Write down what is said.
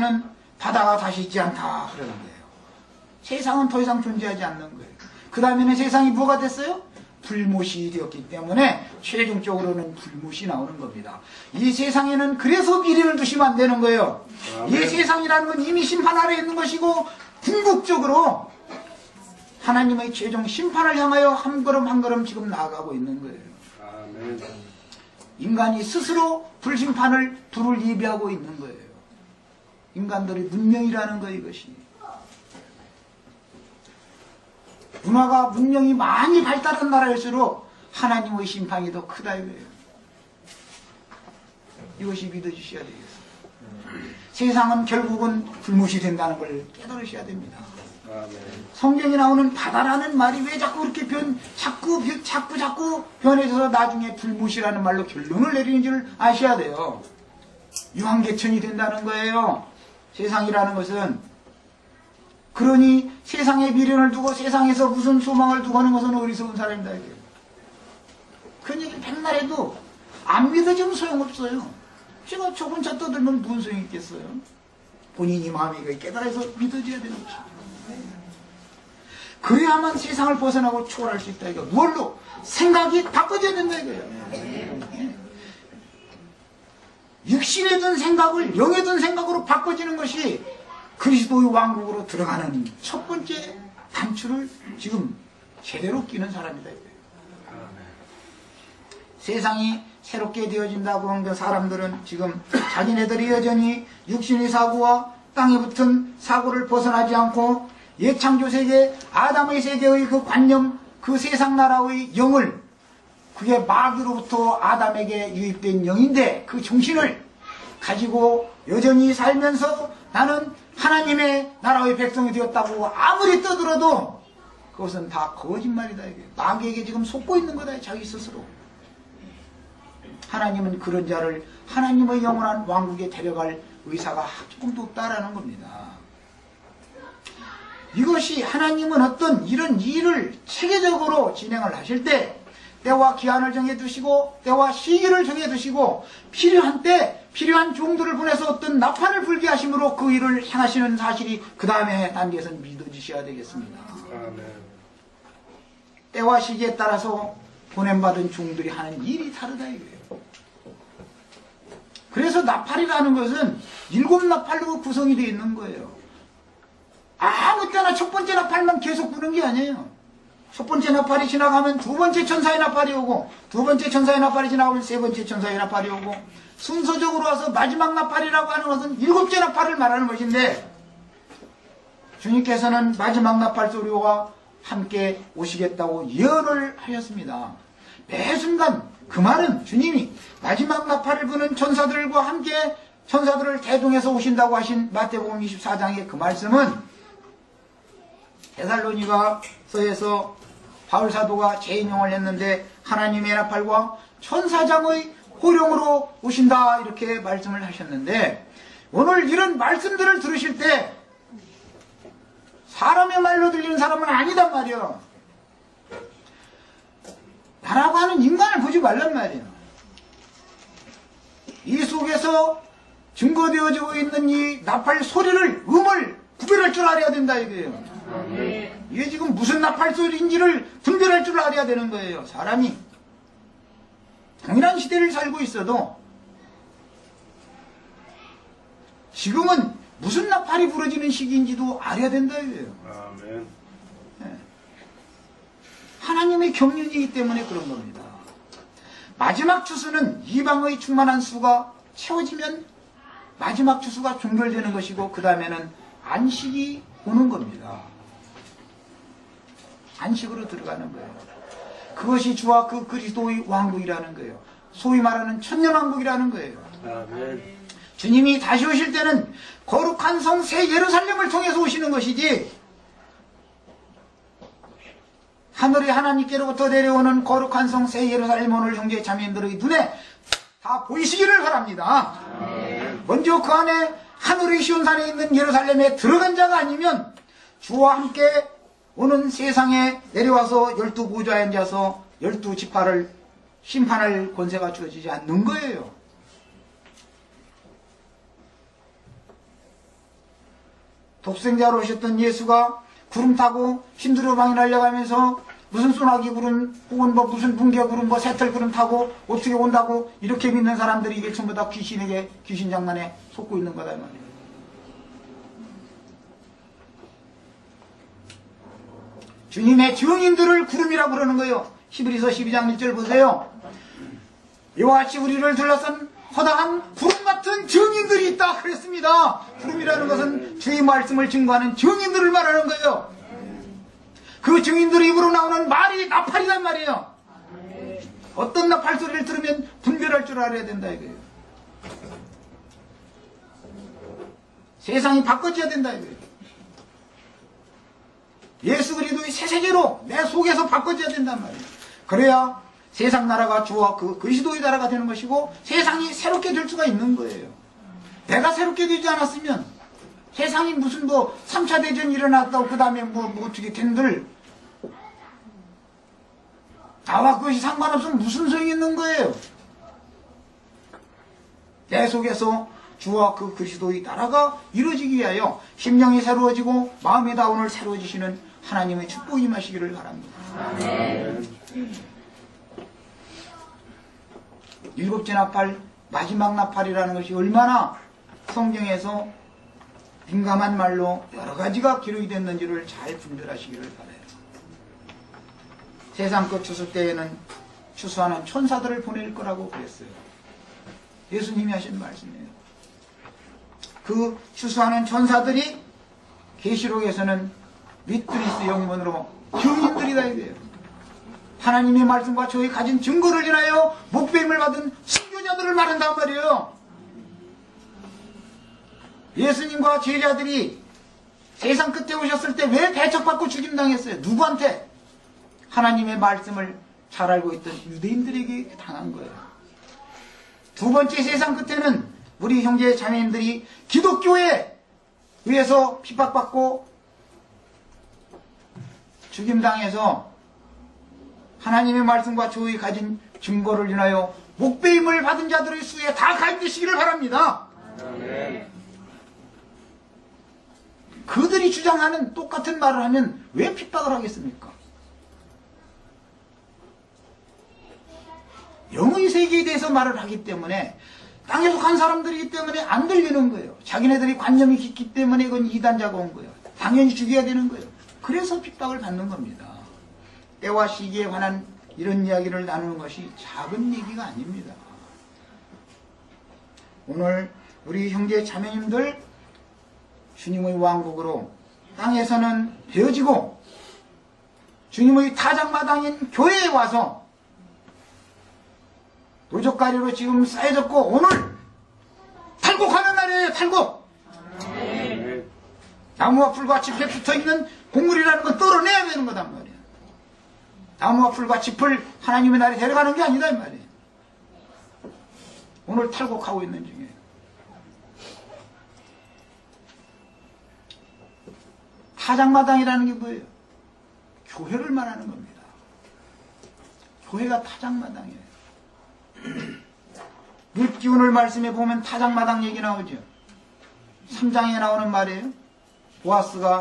는 바다가 다시 있지 않다 그러는 거예요. 세상은 더 이상 존재하지 않는 거예요. 그 다음에는 세상이 뭐가 됐어요? 불못이 되었기 때문에 최종적으로는 불못이 나오는 겁니다. 이 세상에는 그래서 미련을 두시면 안 되는 거예요. 이 세상이라는 건 이미 심판 아래에 있는 것이고 궁극적으로 하나님의 최종 심판을 향하여 한 걸음 한 걸음 지금 나아가고 있는 거예요. 인간이 스스로 불심판을 불을 예비하고 있는 거예요. 인간들의 문명이라는 거 이것이. 문화가 문명이 많이 발달한 나라일수록 하나님의 심판이 더 크다 이거예요. 이것이 믿어주셔야 되겠어요. 세상은 결국은 불못이 된다는 걸 깨달으셔야 됩니다. 성경에 나오는 바다라는 말이 왜 자꾸 그렇게 자꾸 변해져서 나중에 불못이라는 말로 결론을 내리는 줄 아셔야 돼요. 유황개천이 된다는 거예요. 세상이라는 것은. 그러니 세상에 미련을 두고 세상에서 무슨 소망을 두고 하는 것은 어리석은 사람이다 이거예요. 그런 얘기 맨날 해도 안 믿어지면 소용없어요. 제가 저 혼자 떠들면 무슨 소용이 있겠어요. 본인이 마음이 깨달아서 믿어져야 되는 것입니다. 그래야만 세상을 벗어나고 초월할 수 있다 이거. 뭘로? 생각이 바꿔져야 된다 이거예요. 육신에 든 생각을 영에 든 생각으로 바꿔지는 것이 그리스도의 왕국으로 들어가는 첫 번째 단추를 지금 제대로 끼는 사람이다 이거예요. 세상이 새롭게 되어진다고 하는 사람들은 지금 자기네들이 여전히 육신의 사고와 땅에 붙은 사고를 벗어나지 않고 예창조 세계, 아담의 세계의 그 관념, 그 세상 나라의 영을, 그게 마귀로부터 아담에게 유입된 영인데 그 정신을 가지고 여전히 살면서 나는 하나님의 나라의 백성이 되었다고 아무리 떠들어도 그것은 다 거짓말이다 이게. 마귀에게 지금 속고 있는 거다 자기 스스로. 하나님은 그런 자를 하나님의 영원한 왕국에 데려갈 의사가 조금도 없다라는 겁니다. 이것이 하나님은 어떤 이런 일을 체계적으로 진행을 하실 때 때와 기한을 정해두시고 때와 시기를 정해두시고 필요한 때 필요한 종들을 보내서 어떤 나팔을 불게 하심으로 그 일을 행하시는 사실이 그 다음에 단계에서는 믿어지셔야 되겠습니다. 때와 시기에 따라서 보냄받은 종들이 하는 일이 다르다 이거예요. 그래서 나팔이라는 것은 7나팔로 구성이 되어 있는 거예요. 아무 때나 첫 번째 나팔만 계속 부는 게 아니에요. 첫 번째 나팔이 지나가면 두 번째 천사의 나팔이 오고 두 번째 천사의 나팔이 지나가면 세 번째 천사의 나팔이 오고 순서적으로 와서 마지막 나팔이라고 하는 것은 7째 나팔을 말하는 것인데 주님께서는 마지막 나팔 소리와 함께 오시겠다고 예언을 하셨습니다. 매 순간 그 말은 주님이 마지막 나팔을 부는 천사들과 함께 천사들을 대동해서 오신다고 하신 마태복음 24장의 그 말씀은 데살로니가서에서 바울사도가 재인용을 했는데 하나님의 나팔과 천사장의 호령으로 오신다 이렇게 말씀을 하셨는데 오늘 이런 말씀들을 들으실 때 사람의 말로 들리는 사람은 아니단 말이에요. 나라고 하는 인간을 보지 말란 말이에요. 이 속에서 증거되어지고 있는 이 나팔 소리를 음을 구별할 줄 알아야 된다 이거예요. 이게 지금 무슨 나팔 소리인지를 분별할 줄 알아야 되는 거예요. 사람이 동일한 시대를 살고 있어도 지금은 무슨 나팔이 부러지는 시기인지도 알아야 된다 이거예요. 네. 하나님의 경륜이기 때문에 그런 겁니다. 마지막 추수는 이방의 충만한 수가 채워지면 마지막 추수가 종결되는 것이고 그 다음에는 안식이 오는 겁니다. 안식으로 들어가는 거예요. 그것이 주와 그 그리스도의 왕국이라는 거예요. 소위 말하는 천년왕국이라는 거예요. 주님이 다시 오실 때는 거룩한 성 새 예루살렘을 통해서 오시는 것이지 하늘의 하나님께로부터 내려오는 거룩한 성 새 예루살렘 오늘 형제 자매님들의 눈에 다 보이시기를 바랍니다. 먼저 그 안에 하늘의 시온산에 있는 예루살렘에 들어간 자가 아니면 주와 함께 오는 세상에 내려와서 12보좌에 앉아서 12지파를 심판할 권세가 주어지지 않는 거예요. 독생자로 오셨던 예수가 구름 타고 흰두루방이 날려가면서 무슨 소나기 구름 혹은 뭐 무슨 뭉게 구름 뭐 새털 구름 타고 어떻게 온다고 이렇게 믿는 사람들이 이게 전부 다 귀신에게 귀신 장난에 속고 있는 거다 이 말이에요. 주님의 증인들을 구름이라고 그러는 거예요. 히브리서 12장 1절 보세요. 이와 같이 우리를 둘러싼 허다한 구름 같은 증인들이 있다 그랬습니다. 구름이라는 것은 주의 말씀을 증거하는 증인들을 말하는 거예요. 그 증인들 입으로 나오는 말이 나팔이란 말이에요. 어떤 나팔 소리를 들으면 분별할 줄 알아야 된다 이거예요. 세상이 바꿔져야 된다 이거예요. 예수 그리스도의 새 세계로 내 속에서 바꿔져야 된단 말이에요. 그래야 세상 나라가 주와 그 그리스도의 나라가 되는 것이고 세상이 새롭게 될 수가 있는 거예요. 내가 새롭게 되지 않았으면 세상이 무슨 뭐 3차 대전이 일어났다고 그 다음에 뭐 어떻게 된들 나와 그것이 상관없으면 무슨 소용이 있는 거예요. 내 속에서 주와 그 그리스도의 나라가 이루어지기 위하여 심령이 새로워지고 마음이 다 오늘 새로워지시는 하나님의 축복이 임하시기를 바랍니다. 아멘. 일곱째 나팔, 마지막 나팔이라는 것이 얼마나 성경에서 민감한 말로 여러 가지가 기록이 됐는지를 잘 분별하시기를 바라요. 세상 끝 추수 때에는 추수하는 천사들을 보낼 거라고 그랬어요. 예수님이 하신 말씀이에요. 그 추수하는 천사들이 계시록에서는 위트니스 영문으로 증인들이다 이래요. 하나님의 말씀과 저희 가진 증거를 인하여 목배임을 받은 순교자들을 말한단 말이에요. 예수님과 제자들이 세상 끝에 오셨을 때 왜 배척받고 죽임당했어요? 누구한테? 하나님의 말씀을 잘 알고 있던 유대인들에게 당한 거예요. 두 번째 세상 끝에는 우리 형제 자매님들이 기독교에 의해서 핍박받고 죽임당해서 하나님의 말씀과 저희 가진 증거를 인하여 목배임을 받은 자들의 수에 다 가입되시기를 바랍니다. 아멘. 그들이 주장하는 똑같은 말을 하면 왜 핍박을 하겠습니까? 영의 세계에 대해서 말을 하기 때문에 땅에 속한 사람들이기 때문에 안 들리는 거예요. 자기네들이 관념이 깊기 때문에 이건 이단자가 온 거예요. 당연히 죽여야 되는 거예요. 그래서 핍박을 받는 겁니다. 때와 시기에 관한 이런 이야기를 나누는 것이 작은 얘기가 아닙니다. 오늘 우리 형제 자매님들 주님의 왕국으로 땅에서는 되어지고 주님의 타작마당인 교회에 와서 도적가리로 지금 쌓여졌고 오늘 탈곡하는 날이에요. 탈곡. 나무와 풀과 짚에 붙어있는 곡물이라는 건 떨어내야 되는 거단 말이에요. 나무와 풀과 짚을 하나님의 날에 데려가는 게 아니다 이 말이에요. 오늘 탈곡하고 있는 중이에요. 타작마당이라는 게 뭐예요? 교회를 말하는 겁니다. 교회가 타작마당이에요. 룻기운을 말씀해 보면 타작마당 얘기 나오죠. 3장에 나오는 말이에요. 보아스가